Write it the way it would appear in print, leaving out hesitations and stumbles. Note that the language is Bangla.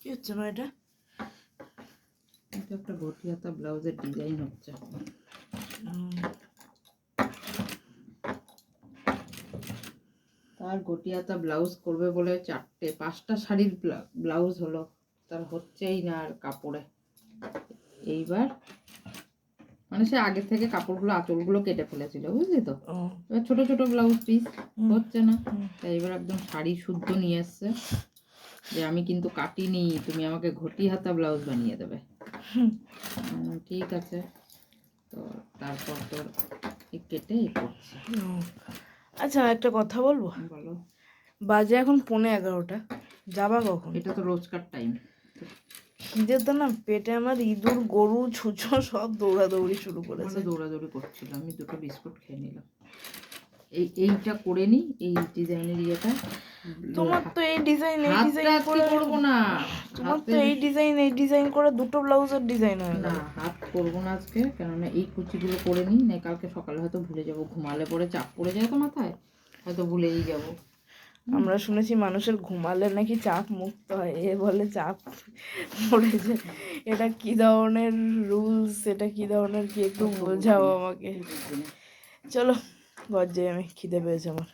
কি হচ্ছে মা এটা? এটা একটা ঘটি হাতা ব্লাউজের ডিজাইন হচ্ছে। তার ঘটি হাতা ব্লাউজ করবে বলে 4-5টা শাড়ির ব্লাউজ হলো, তার হচ্ছেই না আর কাপড়ে। এইবার মানে সে আগে থেকে কাপড়গুলো আঁচলগুলো কেটে ফেলেছিল, বুঝলি তো। এবার ছোট ছোট ব্লাউজ পিস হচ্ছে না, তাই এবার একদম শাড়ি শুদ্ধ নিয়ে এসছে যে আমি কিন্তু কাটিনি, তুমি আমাকে ঘটি হাতা ব্লাউজ বানিয়ে দেবে। ঠিক আছে, তো তারপর তোর কেটে করছি। আচ্ছা একটা কথা বলবো? বলো। বাজে এখন 11:15, যাবা কখন? এটা তো রোজকার টাইম। খিদে তো না, পেটে আমার ইঁদুর গরু ছুঁচো সব দৌড়াদৌড়ি শুরু করেছে। দৌড়াদৌড়ি করছিল, আমি দুটো বিস্কুট খেয়ে নিলাম। এইটা করে নি, এই ডিজাইনের ইয়েটা। তোমার তো এই ডিজাইন করে করবো না, তোমার তো এই ডিজাইন করে দুটো ব্লাউজের ডিজাইন হয় না না। হাত করবো না আজকে, কেননা এই কুচিগুলো করে নিই, না কালকে সকালে হয়তো ভুলে যাবো, ঘুমালে পরে চাপ পড়ে যায় তো মাথায়, হয়তো ভুলেই যাবো। আমরা শুনেছি মানুষের ঘুমালে নাকি চাপ মুক্ত হয়, এ বলে চাপ পড়েছে। এটা কি ধরনের রুলস, এটা কি ধরনের কি একটু বোঝাও আমাকে। চলো ঘর যাই, আমি খিদে পেয়েছে আমার।